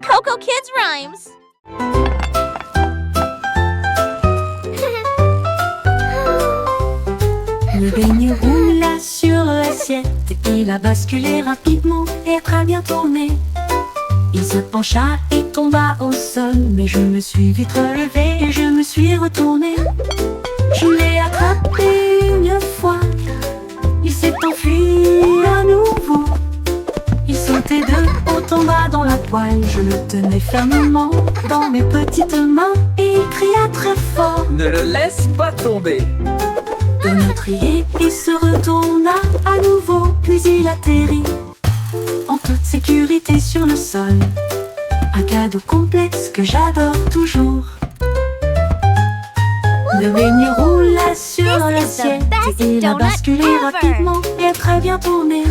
Coco Kids Rhymes. Le beignet roula sur l'assiette. Il a basculé rapidement et très bien tourné. Il se pencha et tomba au sol. Mais je me suis vite relevé et je me suis retourné. Je l'ai attrapé une fois. Il s'est enfui à nouveau. Il sautait de haut en bas dans la poêle. Je le tenais fermement dans mes petites mains. Et il cria très fort: Ne le laisse pas tomber. Donald riait et se retourna à nouveau. Puis il atterrit en toute sécurité sur le sol. Un cadeau complexe que j'adore toujours. Le beignet roula sur l'assiette. Il a basculé rapidement et très bien tourné.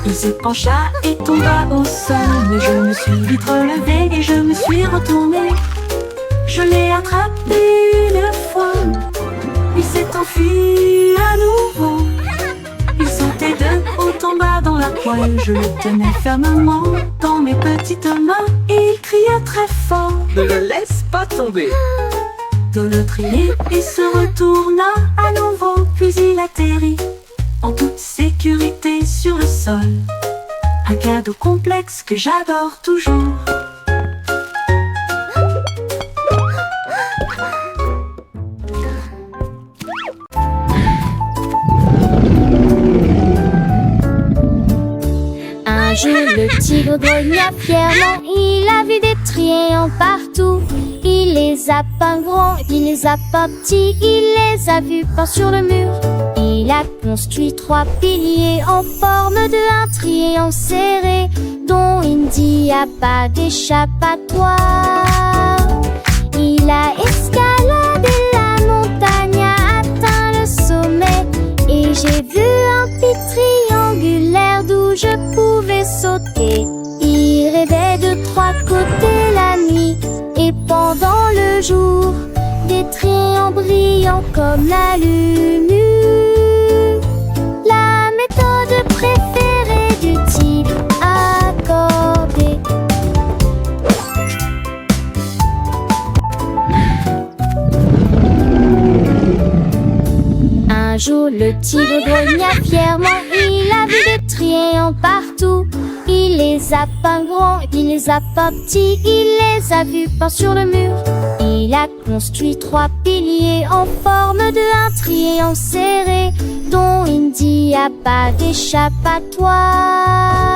Il se pencha et tomba au sol. Mais je me suis vite relevé et je me suis retourné. Je l'ai attrapé une fois. Il s'est enfui à nouveau. Il sautait de haut en bas dans la poêle. Je le tenais fermement dans mes petites mains. Et il cria très fort: Ne le laisse pas tomber. Donald riait et se retourna à nouveau. Puis il atterrit en toute sécurité sur le sol. Un cadeau complexe que j'adore toujours. Un jour, le tigre grogna fièrement. Il a vu des triangles partout. Il les a peints grands, il les a peints petits. Il les a vus peints sur le mur. Il a construit 3 piliers en forme de un triangle serré, dont Indy a pas d'échappatoire. Il a escaladé la montagne, a atteint le sommet. Et j'ai vu un pic triangulaire d'où je pouvais sauter. Il rêvait de 3 côtés la nuit et pendant le jour, des triangles brillants comme la lune. La méthode préférée du tigre accordée. Un jour, le tigre grogna fièrement. Il a vu des triangles partout. Il les a peints grands, il les a peints petits. Il les a vus peints sur le mur. Il a construit 3 piliers en forme de un triangle serré, dont Indy a pas d'échappatoire.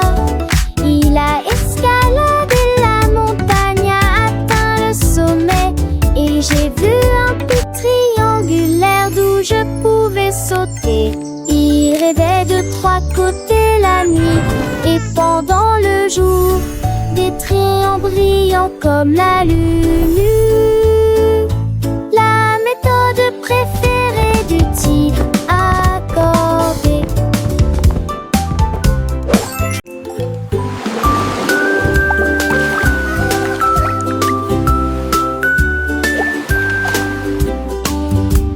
Il a escaladé la montagne, a atteint le sommet. Et j'ai vu un pic triangulaire d'où je pouvais sauter. Il rêvait de 3 côtés la nuit et pendant le jour, des triangles brillants comme la lune. La méthode préférée du tigre accordée.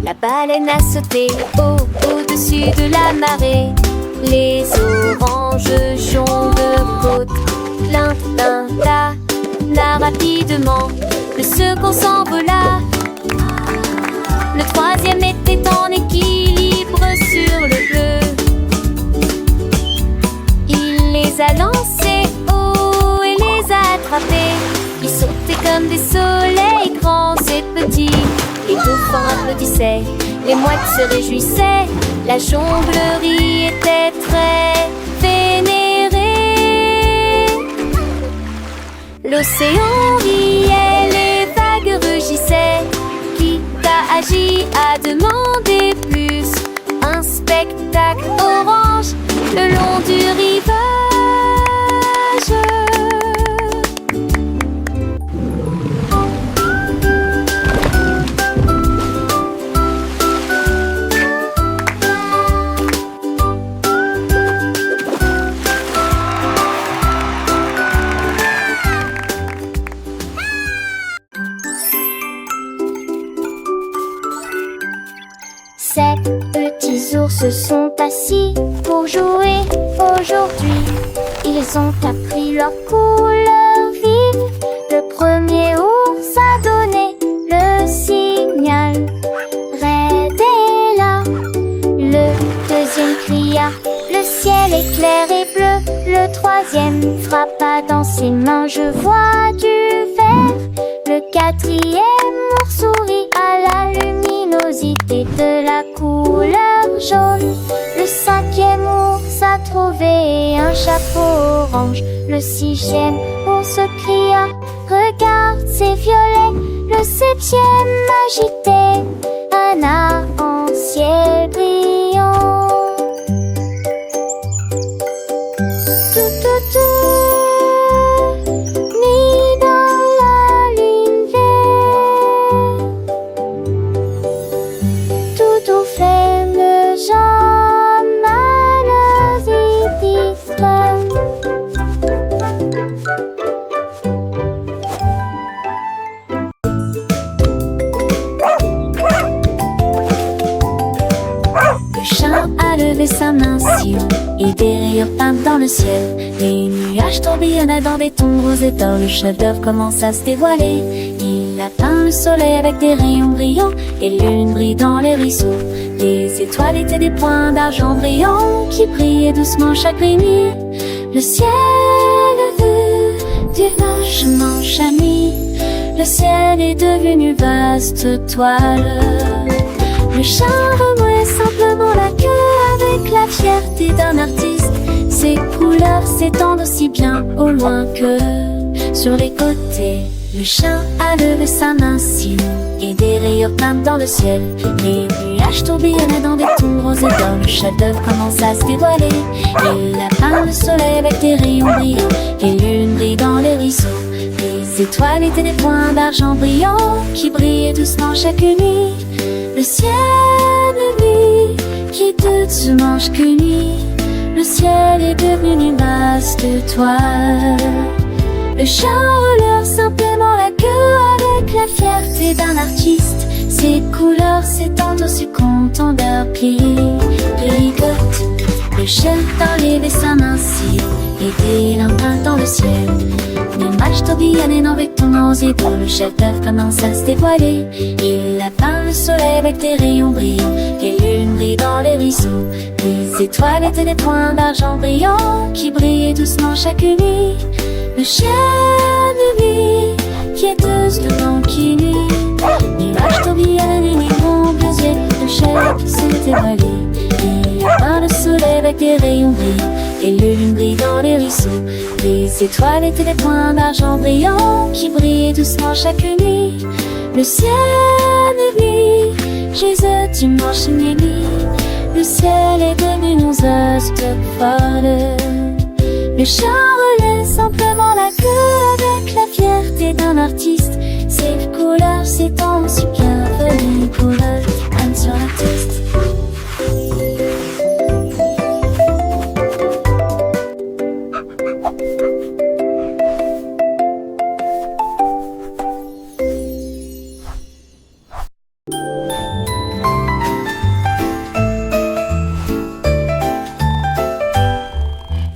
La baleine a sauté au-dessus de la marée. Les oranges jaunes côte, l'un na rapidement. Le second s'envola. Le troisième était en équilibre sur le bleu. Il les a lancés haut et les a attrapés. Ils sautaient comme des soleils grands et petits. Les dauphins applaudissaient, les mouettes se réjouissaient. La jonglerie était très vénérée. L'océan riait, les vagues rugissaient. Qui t'a agi à demander plus? Un spectacle orange le long du rivage. Ces petits ours se sont assis pour jouer aujourd'hui. Ils ont appris leur couleur vive ciel est clair et bleu. Le troisième frappa dans ses mains, je vois du vert. Le quatrième ours sourit à la luminosité de la couleur jaune. Le cinquième ours a trouvé un chapeau orange. Le sixième ours cria, regarde c'est violet. Le septième agitait un arc-en-ciel brillant. Tout, tout, tout, mis dans la lumière. Tout flemme le genre malheur a levé sa main si haut et des rayures peintes dans le ciel. Les nuages tourbillonnaient dans des tons roses et d'or. Le chef-d'œuvre commence à se dévoiler. Il a peint le soleil avec des rayons brillants et lune brille dans les ruisseaux. Les étoiles étaient des points d'argent brillants qui brillaient doucement chaque nuit. Le ciel vu du vachement chami. Le ciel est devenu vaste toile. Le chat remuait simplement la queue avec la fierté d'un artiste. Ses couleurs s'étendent aussi bien au loin que sur les côtés. Le chat a levé sa main si haut et des rayures peintes dans le ciel. Les nuages tourbillonnaient dans des tons roses et d'or. Le chef-d'œuvre commence à se dévoiler. Il a peint le soleil avec des rayons brillants et lune brille dans les ruisseaux. Les étoiles étaient des points d'argent brillants qui brillaient doucement chaque nuit. Le ciel de nuit qui doucement chaque nuit. Le ciel est devenu une vaste toile. Le chat relève simplement la queue avec la fierté d'un artiste. Ses couleurs s'étendent aussi content d'un picote. Le chat a levé sa main si haut et des lampes dans le ciel. Les matchs tourbillonnent avec ton osier pour le chef-d'œuvre commence à se dévoiler. Il a peint le soleil avec des rayons brillants et lune brille dans les ruisseaux. Les étoiles étaient des points d'argent brillants qui brillaient doucement chaque nuit. Le ciel de nuit qui est doucement qui nuit. Les matchs tourbillonnent et les grands yeux. Le chef s'est dévoilé. Il a peint le soleil avec des rayons brillants et lune brille dans les ruisseaux. Les étoiles étaient des points d'argent brillants qui brillaient doucement chaque nuit. Le ciel de nuit, Jésus dimanche minuit. Le ciel est devenu nos aspects folles. Le chat relève simplement la queue avec la fierté d'un artiste. Ses couleurs s'étendent si bien venues pour le crâne sur l'artiste.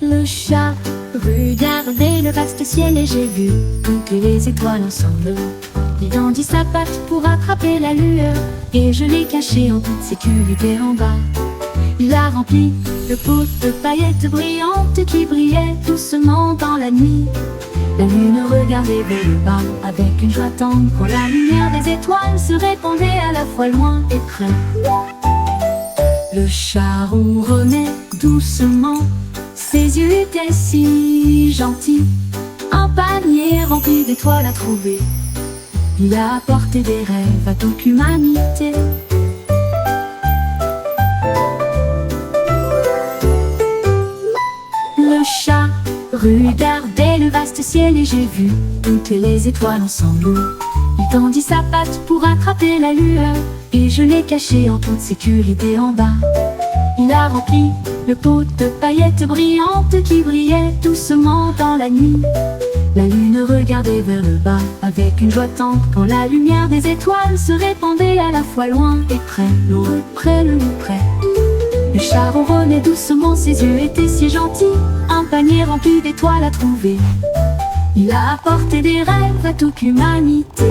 Le chat regardait le vaste ciel et j'ai vu toutes les étoiles ensemble. Il tendit sa patte pour attraper la lueur et je l'ai caché en toute sécurité en bas. Il a rempli le pot de paillettes brillantes qui brillaient doucement dans la nuit. La lune regardait vers le bas avec une joie tendre quand la lumière des étoiles se répandait à la fois loin et près. Le chat ronronnait doucement, ses yeux étaient si gentils. Un panier rempli d'étoiles à trouver. Il a apporté des rêves à toute l'humanité. Le chat regardait le vaste ciel et j'ai vu toutes les étoiles ensemble. Il tendit sa patte pour attraper la lueur et je l'ai caché en toute sécurité en bas. Il a rempli le pot de paillettes brillantes qui brillaient doucement dans la nuit. La lune regardait vers le bas avec une joie tendre quand la lumière des étoiles se répandait à la fois loin et près, loin, près, loin, près. Le chat ronronnait doucement, ses yeux étaient si gentils. Un panier rempli d'étoiles à trouver. Il a apporté des rêves à toute l'humanité.